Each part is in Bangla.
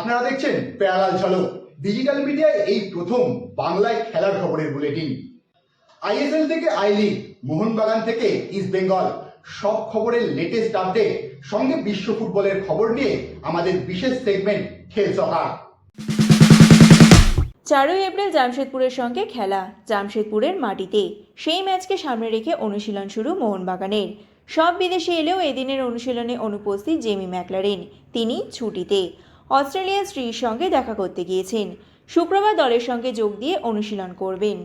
আপনারা দেখছেন প্যারালাল ঝলক ডিজিটাল মিডিয়ায় এই প্রথম বাংলায় খেলার খবরের বুলেটিন। আইএসএল থেকে আই লিগ, মোহনবাগান থেকে ইস্ট বেঙ্গল, সব খবরের লেটেস্ট আপডেট সঙ্গে বিশ্ব ফুটবলের খবর নিয়ে আমাদের বিশেষ সেগমেন্ট খেল সকার। 4 এপ্রিল জামশেদপুরের সঙ্গে খেলা, জামশেদপুরের মাটিতে। সেই ম্যাচকে সামনে রেখে অনুশীলন শুরু মোহনবাগানের। সব বিদেশি এলেও এদিনের অনুশীলনে অনুপস্থিত জেমি ম্যাকলারেন, তিনি ছুটিতে। অস্ট্রেলিয়ার স্ত্রীর সঙ্গে দেখা করতে গিয়েছেন। শুক্রবার দলের সঙ্গে যোগ দিয়ে অনুশীলন করবেন।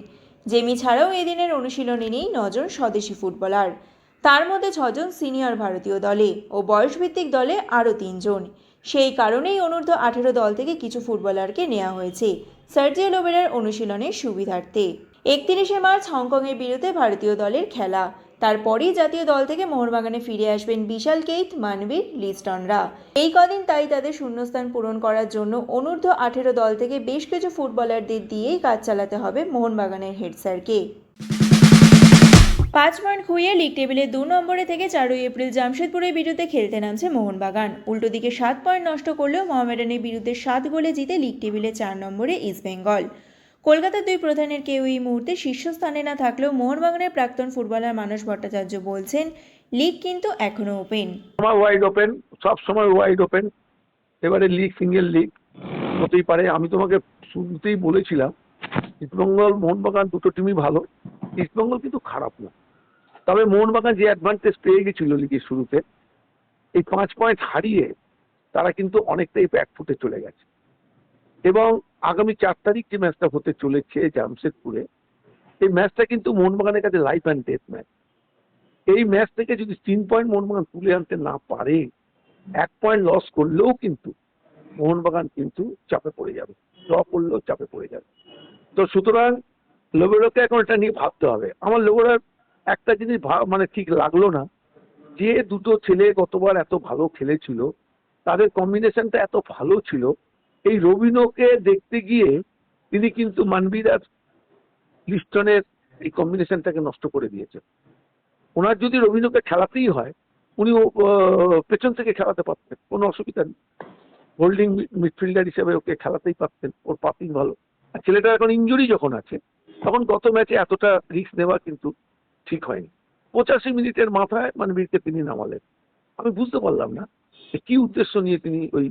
জেমি ছাড়াও এদিনের অনুশীলনে নেই 9 জন স্বদেশি ফুটবলার, তার মধ্যে 6 জন সিনিয়র ভারতীয় দলে ও বয়সভিত্তিক দলে আরও 3 জন। সেই কারণেই অনূর্ধ্ব 18 দল থেকে কিছু ফুটবলারকে নেওয়া হয়েছে সার্জিও লোবেরার অনুশীলনের সুবিধার্থে। 31শে মার্চ হংকংয়ের বিরুদ্ধে ভারতীয় দলের খেলা, তারপরই জাতীয় দল থেকে মোহনবাগানে ফিরে আসবেন বিশাল কেইত, মানবীর, লিস্টনরা। এই কদিন তাই তাদের শূন্যস্থান পূরণ করার জন্য অনূর্ধ্ব 18 দল থেকে বেশ কিছু ফুটবলারদের দিয়েই কাজ চালাতে হবে মোহনবাগানের হেড স্যারকে। 5 পয়েন্ট খুইয়ে লিগ টেবিলে 2 নম্বরে থেকে 4 এপ্রিল জামশেদপুরের বিরুদ্ধে খেলতে নামছে মোহনবাগান। উল্টো দিকে 7 পয়েন্ট নষ্ট করলেও মোহামেডানের বিরুদ্ধে 7 গোলে জিতে লিগ টেবিলে 4 নম্বরে ইস্ট বেঙ্গল। কলকাতার দুই প্রধানের কেউ এই মুহূর্তে শীর্ষস্থানে না থাকলেও মোহনবাগানের প্রাক্তন ফুটবলার মানস ভট্টাচার্য বলছেন, লিগ কিন্তু এখনো ওপেন। ওয়াইড ওপেন, সব সময় ওয়াইড ওপেন। এবারে লিগ সিঙ্গেল লিগ হতেই পারে। আমি তোমাকে শুরুতেই বলেছিলাম ইস্টবেঙ্গল মোহনবাগান দুটো টিমই ভালো, ইস্টবেঙ্গল কিন্তু খারাপ না। তবে মোহনবাগান যে অ্যাডভান্টেজ পেয়ে গেছিল লিগের শুরুতে, এই 5 পয়েন্ট হারিয়ে তারা কিন্তু অনেকটাই ব্যাকফুটে চলে গেছে। এবং আগামী 4 তারিখ যে ম্যাচটা হতে চলেছে জামশেদপুরে, এই ম্যাচটা কিন্তু মোহনবাগানের কাছে লাইফ অ্যান্ড ডেথ ম্যাচ। এই ম্যাচ থেকে যদি 3 পয়েন্ট মোহনবাগান তুলে আনতে না পারে, 1 পয়েন্ট লস করলেও কিন্তু মোহনবাগান কিন্তু চাপে পড়ে যাবে, ড্র করলেও চাপে পড়ে যাবে। তো সুতরাং লোবেরোকে এখন এটা নিয়ে ভাবতে হবে। আমার লোবেরোর একটা জিনিস মানে ঠিক লাগলো না, যে দুটো ছেলে গতবার এত ভালো খেলেছিল, তাদের কম্বিনেশনটা এত ভালো ছিল, এই রবিনোকে দেখতে গিয়ে তিনি কিন্তু মানবীর আর লিস্টনের এই কম্বিনেশনটাকে নষ্ট করে দিয়েছেন। ওনার যদি রবিনোকে খেলাতেই হয়, উনি পেছন থেকে খেলাতে পারতেন, কোনো অসুবিধা নেই। হোল্ডিং মিডফিল্ডার হিসেবে ওকে খেলাতেই পারতেন, ওর পাসিং ভালো। আর ছেলেটার এখন ইনজুরি যখন আছে, তখন গত ম্যাচে এতটা রিস্ক নেওয়া কিন্তু ঠিক হয়নি। 85 মিনিটের মাথায় মানবীরকে তিনি নামালেন। আমি বুঝতে পারলাম না কি উদ্দেশ্য নিয়ে তিনি ওই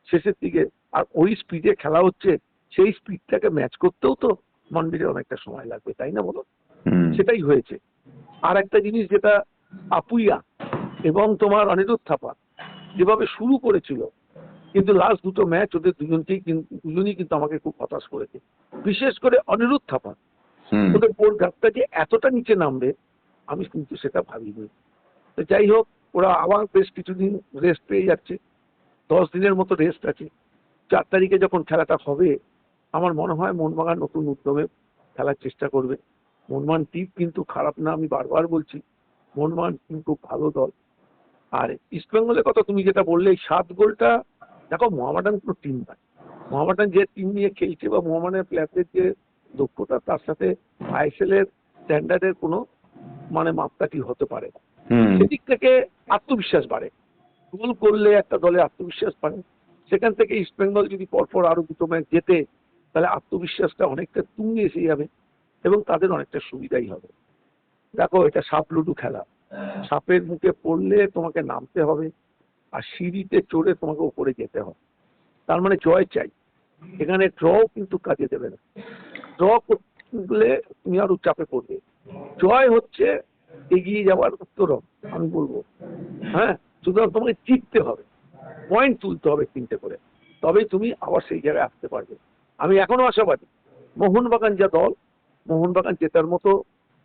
শেষের দিকে, আর ওই স্পিডে খেলা হচ্ছে, সেই স্পিডটাকে ম্যাচ করতেও তো মানবীরের অনেকটা সময় লাগবে, তাই না বলো? সেটাই হয়েছে। আর একটা জিনিস যেটা, আপুইয়া এবং তোমার অনিরুদ্ধ থাপা যেভাবে শুরু করেছিল, কিন্তু লাস্ট দুটো ম্যাচ ওদের দুজনই কিন্তু আমাকে খুব হতাশ করেছে। বিশেষ করে অনিরুদ্ধ থাপা, ওদের বোর গাছটা যে এতটা নিচে নামবে আমি কিন্তু সেটা ভাবিনি। তো যাই হোক, ওরা আবার বেশ কিছুদিন রেস্ট পেয়ে যাচ্ছে, 10 দিনের মতো রেস্ট আছে। 4 তারিখে যখন খেলাটা হবে, আমার মনে হয় মোহনবাগান নতুন উদ্যমে খেলার চেষ্টা করবে। মোহনবাগান টিম কিন্তু খারাপ না, আমি বারবার বলছি, মোহনবাগান টিম খুব ভালো দল। আর ইস্টবেঙ্গলের কথা তুমি যেটা বললে, এই 7 গোলটা, দেখো মোহামেডান কোনো টিম নয়। মোহামেডান যে টিম নিয়ে খেলছে বা মোহামেডানের প্লেয়ারদের যে দক্ষতা, তার সাথে আইএসএল এর স্ট্যান্ডার্ডের কোনো মানে মাপকাঠি হতে পারে না। সেদিক থেকে আত্মবিশ্বাস বাড়ে, গোল করলে একটা দলে আত্মবিশ্বাস বাড়ে। সেখান থেকে ইস্টবেঙ্গল যদি পরপর আরো দুটো ম্যাচ জেতে, তাহলে আত্মবিশ্বাসটা অনেকটা তুঙ্গে এসে যাবে এবং তাদের অনেকটা সুবিধাই হবে। দেখো, এটা সাপ লুডু খেলা, সাপের মুখে পড়লে তোমাকে নামতে হবে, আর সিঁড়িতে চড়ে তোমাকে উপরে যেতে হবে। তার মানে জয় চাই। এখানে ড্র কিন্তু কাজে দেবে না, ড্র করলে তুমি আরো চাপে পড়বে। জয় হচ্ছে এগিয়ে যাওয়ার উত্তরণ, আমি বলবো। হ্যাঁ, সুতরাং তোমাকে জিততে হবে, পয়েন্ট তুলতে হবে 3টে করে, তবেই তুমি আবার সেই জায়গায় আসতে পারবে। আমি এখনো আশাবাদী, মোহনবাগান যা দল, মোহনবাগান জেতার মতো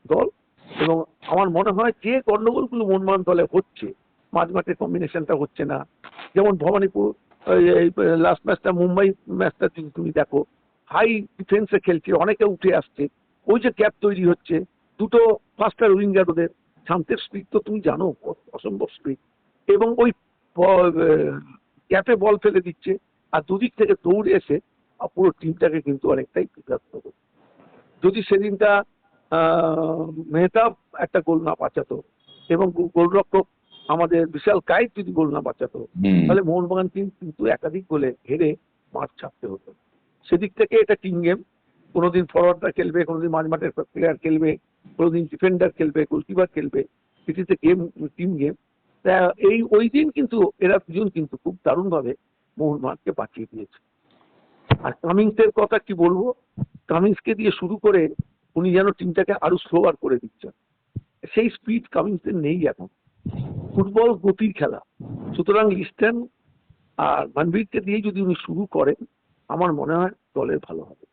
দল। এবং আমার মনে হয় যে গন্ডগোলগুলো মোহনবাগান দলে হচ্ছে, মাঝমাঠের কম্বিনেশনটা হচ্ছে না, যেমন ভবানীপুর লাস্ট ম্যাচটা, মুম্বাই ম্যাচটা যদি তুমি দেখো, হাই ডিফেন্সে খেলছে, অনেকে উঠে আসছে, ওই যে গ্যাপ তৈরি হচ্ছে, দুটো ফাস্টার উইঙ্গার, ওদের শান্তের স্পিড তো তুমি জানো, অসম্ভব স্পিড, এবং ওই গ্যাপে বল ফেলে দিচ্ছে, আর দুদিক থেকে দৌড়ে এসে পুরো টিমটাকে কিন্তু অনেকটাই বিভ্রান্ত করছে। যদি সেদিনটা মেহতাব একটা গোল না বাঁচাতো এবং গোলরক্ষক আমাদের বিশাল কাইত যদি গোল না বাঁচাতো, তাহলে মোহনবাগান টিম কিন্তু একাধিক গোলে হেরে মাঠ ছাড়তে হতো। সেদিক থেকে এটা টিম গেম, কোনোদিন ফরওয়ার্ডার খেলবে, কোনোদিন মাঝমাঠের প্লেয়ার খেলবে, কোনোদিন ডিফেন্ডার খেলবে, গোলকিপার খেলবে, it is a game, team game. তা ওই দিন কিন্তু এরা দুজন কিন্তু খুব দারুণভাবে মোহনবাগানকে বাঁচিয়ে দিয়েছে। আর কামিন্সের কথা কি বলবো, কামিন্সকে দিয়ে শুরু করে উনি যেন টিমটাকে আরো স্লোয়ার করে দিচ্ছেন, সেই স্পিড কামিন্সের নেই এখন। ফুটবল গতির খেলা, সুতরাং লিস্টন আর মানবীরকে দিয়ে যদি উনি শুরু করেন, আমার মনে হয় দলের ভালো হবে।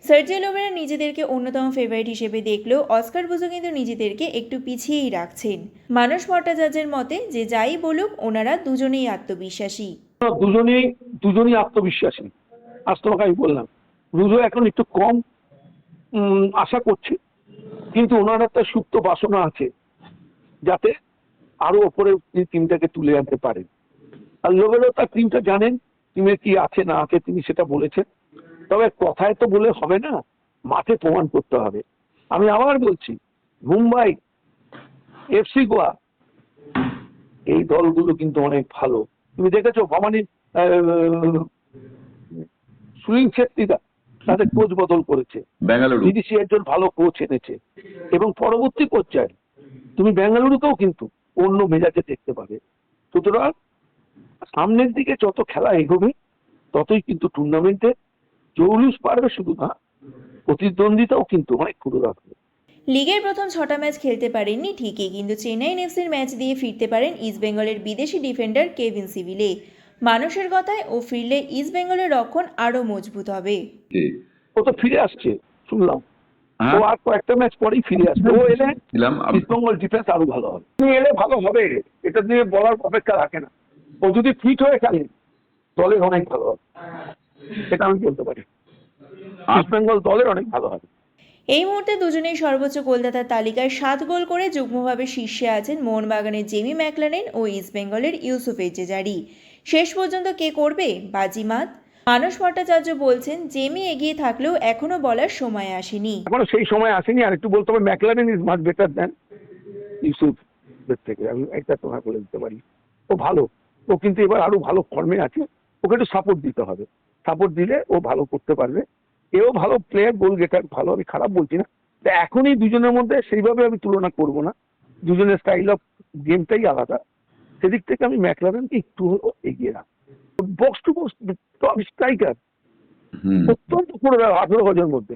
সার্জিও লোবেরা নিজেদেরকে অন্যতম ফেভারিট হিসেবে দেখলেও অস্কার বুজো কিন্তু নিজেদেরকে একটু পিছিয়েই রাখছেন। মানস ভট্টাচার্যের মতে যে যাই বলুক ওনারা দুজনেই আত্মবিশ্বাসী। দুজনই আত্মবিশ্বাসী। আজ তোমাকে আমি বললাম, রুজো এখন একটু কম আশা করছে, কিন্তু ওনার একটা সুপ্ত বাসনা আছে যাতে আরো ওপরে টিমটাকে তুলে আনতে পারেন। আর লোবেরও তার টিমটা জানেন, টিমে কি আছে না আছে তিনি সেটা বলেছেন। তবে কথায় তো বলে হবে না, মাঠে প্রমাণ করতে হবে। আমি আবার বলছি, মুম্বাই, এফসি গোয়া, এই দলগুলো কিন্তু অনেক ভালো। তুমি দেখেছো ভবানী সুনীল ছেত্রীরা তাদের কোচ বদল করেছে, বিদেশি একজন ভালো কোচ এনেছে, এবং পরবর্তী পর্যায়ে তুমি বেঙ্গালুরুকেও কিন্তু অন্য মেজাজে দেখতে পাবে। সুতরাং সামনের দিকে যত খেলা এগোবে ততই কিন্তু টুর্নামেন্টে জৌলুস পারবে শুধু না, প্রতিদ্বন্দ্বিতাও কিন্তু অনেক ক্ষুদ্র রাখবে। লিগের প্রথম 6টা ম্যাচ খেলতে পারেননি ঠিকই, কিন্তু চেন্নাইন এফসির ম্যাচ দিয়ে ফিরতে পারেন ইস্টবেঙ্গলের বিদেশি ডিফেন্ডার কেভিন সিভিলে। মানুষের কথায় ও ফিরলে ইস্টবেঙ্গলের রক্ষণ আরো মজবুত হবে। ও তো ফিরে আসছে শুনলাম, ও আর কয়েকটা ম্যাচ পরেই ফিরে আসবে। ও এলে ইস্টবেঙ্গল ডিফেন্স আরো ভালো হবে, এলে ভালো হবে, এটা নিয়ে বলার অপেক্ষা রাখে না। ও যদি ফিট হয়ে খেলে দলের অনেক ভালো হবে, এটা আমি বলতে পারি। ইস্টবেঙ্গল দলের অনেক ভালো হবে। এই মুহূর্তে দুজনেই সর্বোচ্চ গোলদাতার তালিকায় 7 গোল করে যুগ্মভাবে শীর্ষে আছেন মোহনবাগানের জেমি ম্যাকলারেন ও ইস্টবেঙ্গলের ইউসুফ এজেজারি। শেষ পর্যন্ত কে করবে বাজিমাত? মানস ভট্টাচার্য বলছেন জেমি এগিয়ে থাকলেও এখনো বলার সময় আসেনি। এখনো সেই সময় আসেনি। আর একটু বলতে হবে, McLaren is much better than Yusuf থেকে, আমি এটা তোমায় বলে দিতে পারি। ও ভালো, ও কিন্তু এবার আরো ভালো ফর্মে আছে, ওকে একটু সাপোর্ট দিতে হবে। সাপোর্ট দিলে ও ভালো করতে পারবে। এও ভালো প্লেয়ার, গোল গেটার ভালো, আমি খারাপ বলছি না। তা এখনই দুজনের মধ্যে সেইভাবে আমি তুলনা করব না, দুজনের স্টাইল অফ গেমটাই আলাদা। সেদিক থেকে আমি ম্যাকলারেনকে একটু হলেও এগিয়ে রাখবো। Box to box top striker, অত্যন্ত করে 18 গজের মধ্যে।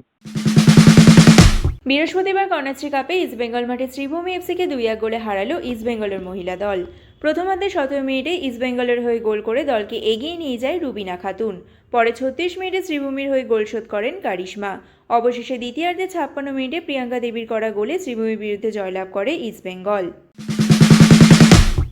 বৃহস্পতিবার কর্ণাশ্রী কাপে ইস্টবেঙ্গল মাঠে শ্রীভূমি এফসিকে 2-1 গোলে হারালো ইস্টবেঙ্গলের মহিলা দল। প্রথমার্ধে 17 মিনিটে ইস্টবেঙ্গলের হয়ে গোল করে দলকে এগিয়ে নিয়ে যায় রুবিনা খাতুন। পরে 36 মিনিটে শ্রীভূমির হয়ে গোল শোধ করেন কারিশমা। অবশেষে দ্বিতীয়ার্ধে 56 মিনিটে প্রিয়াঙ্কা দেবীর করা গোলে শ্রীভূমির বিরুদ্ধে জয়লাভ করে ইস্টবেঙ্গল।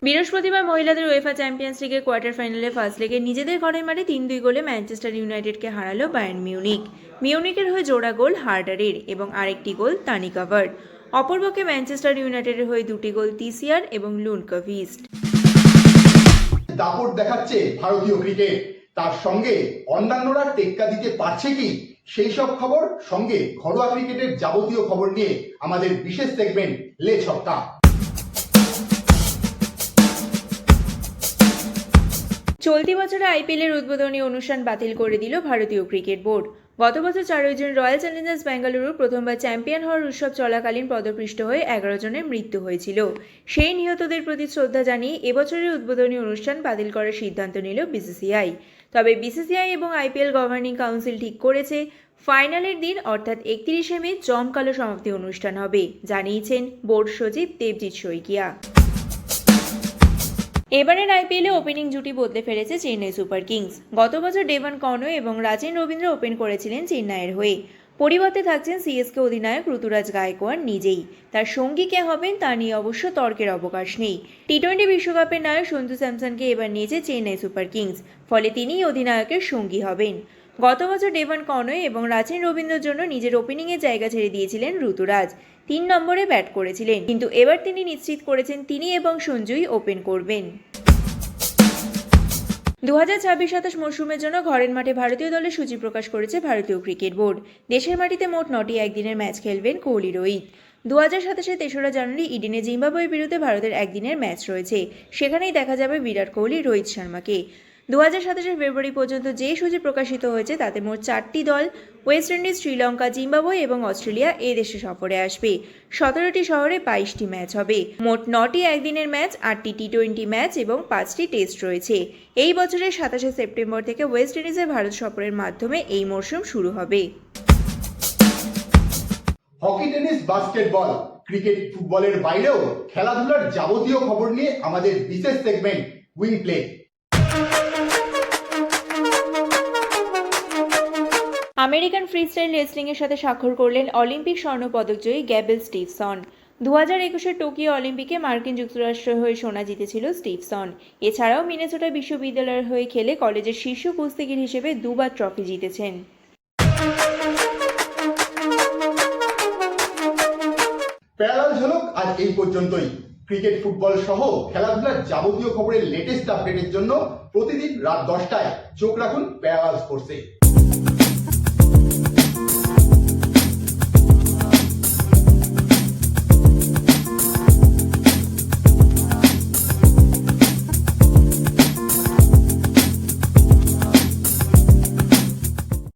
বৃহস্পতিবার মহিলাদের উয়েফা চ্যাম্পিয়ন্স লিগের কোয়ার্টার ফাইনালে ফার্স্ট লেগে নিজেদের ঘরের মাঠে 3-2 গোলে ম্যানচেস্টার ইউনাইটেডকে হারালো বায়ার্ন মিউনিক। মিউনিকের হয়ে জোড়া গোল হার্ডারের এবং আরেকটি গোল তানিকা ভার্ট। অপরপক্ষে ম্যানচেস্টার ইউনাইটেডের হয়ে 2টি গোল তিসিয়ার এবং লুনকভিস্ট। দাপট দেখাচ্ছে ভারতীয় ক্রিকেট, তার সঙ্গে অন্যান্যরা টেক্কা দিতে পারছে কি, সেই সব খবর সঙ্গে ঘরোয়া ক্রিকেটের যাবতীয় খবর নিয়ে আমাদের বিশেষ সেগমেন্ট লে ছক্কা। চলতি বছরে আইপিএলের উদ্বোধনী অনুষ্ঠান বাতিল করে দিল ভারতীয় ক্রিকেট বোর্ড। গত বছর 4 জুন রয়্যাল চ্যালেঞ্জার্স বেঙ্গালুরু প্রথমবার চ্যাম্পিয়ন হওয়ার উৎসব চলাকালীন পদপৃষ্ট হয়ে 11 জনের মৃত্যু হয়েছিল। সেই নিহতদের প্রতি শ্রদ্ধা জানিয়ে এবছরের উদ্বোধনী অনুষ্ঠান বাতিল করার সিদ্ধান্ত নিল বিসিসিআই। তবে বিসিসিআই এবং আইপিএল গভর্নিং কাউন্সিল ঠিক করেছে ফাইনালের দিন অর্থাৎ 31শে মে জমকালো সমাপ্তি অনুষ্ঠান হবে, জানিয়েছেন বোর্ড সচিব দেবজিৎ শইকিয়া। এবারের আইপিএলে ওপেনিং জুটি বদলে ফেলেছে চেন্নাই সুপার কিংস। গত বছর ডেভান কর্নো এবং রাজেন রবীন্দ্র ওপেন করেছিলেন চেন্নাইয়ের হয়ে। পরিবর্তে থাকছেন সিএসকে অধিনায়ক ঋতুরাজ গায়কোয়াড় নিজেই। তার সঙ্গী কে হবেন তা নিয়ে অবশ্য তর্কের অবকাশ নেই। টি-20 বিশ্বকাপের নায়ক সঞ্জু স্যামসনকে এবার নিয়েছে চেন্নাই সুপার কিংস, ফলে তিনিই অধিনায়কের সঙ্গী হবেন। গত বছর ডেভান কর্নো এবং রাজেন রবীন্দ্রর জন্য নিজের ওপেনিংয়ে জায়গা ছেড়ে দিয়েছিলেন ঋতুরাজ, 3 নম্বরে ব্যাট করেছিলেন, কিন্তু এবার তিনি নিশ্চিত করেছেন তিনি এবং সঞ্জুই ওপেন করবেন। 2026-27 মরশুমের জন্য ঘরের মাঠে ভারতীয় দলের সূচি প্রকাশ করেছে ভারতীয় ক্রিকেট বোর্ড। দেশের মাটিতে মোট 9টি একদিনের ম্যাচ খেলবেন কোহলি রোহিত। 2027 3রা জানুয়ারি ইডেনে জিম্বাবুয়ের বিরুদ্ধে ভারতের একদিনের ম্যাচ রয়েছে, সেখানেই দেখা যাবে বিরাট কোহলি রোহিত শর্মাকে। 2027 ফেব্রুয়ারি পর্যন্ত যে সূচি প্রকাশিত হয়েছে তাতে মোট 4টি দল ওয়েস্ট ইন্ডিজ, শ্রীলঙ্কা, জিম্বাবুয়ে এবং অস্ট্রেলিয়া এই দেশে সফরে আসবে। 17টি শহরে 22টি ম্যাচ হবে। মোট 9টি একদিনের ম্যাচ, 8টি টি-20 ম্যাচ এবং 5টি টেস্ট রয়েছে। এই বছরের 27শে সেপ্টেম্বর থেকে ওয়েস্ট ইন্ডিজে ভারত সফরের মাধ্যমে এই মরশুম শুরু হবে। হকি, টেনিস, বাস্কেটবল, ক্রিকেট, ফুটবলের বাইরেও খেলাধুলার যাবতীয় খবর নিয়ে আমাদের বিশেষ segment wing play. American freestyle রেসলিংয়ের সাথে স্বাক্ষর করলেন অলিম্পিক স্বর্ণপদকজয়ী গ্যাবেল স্টিভসন। 2021 টোকিও অলিম্পিকে মার্কিন যুক্তরাষ্ট্রের হয়ে সোনা জিতেছিল স্টিভসন। এছাড়াও মিনেসোটা বিশ্ববিদ্যালয়ের হয়ে খেলে কলেজের শীর্ষ কুস্তিগির হিসেবে দুবার ট্রফি জিতেছেন। প্যারালাল ঝলক আজ এই পর্যন্তই। ক্রিকেট, ফুটবল সহ খেলাধুলার যাবতীয় খবরের লেটেস্ট আপডেটের জন্য প্রতিদিন রাত 10টায় চোখ রাখুন প্যারালাল স্পোর্টসে।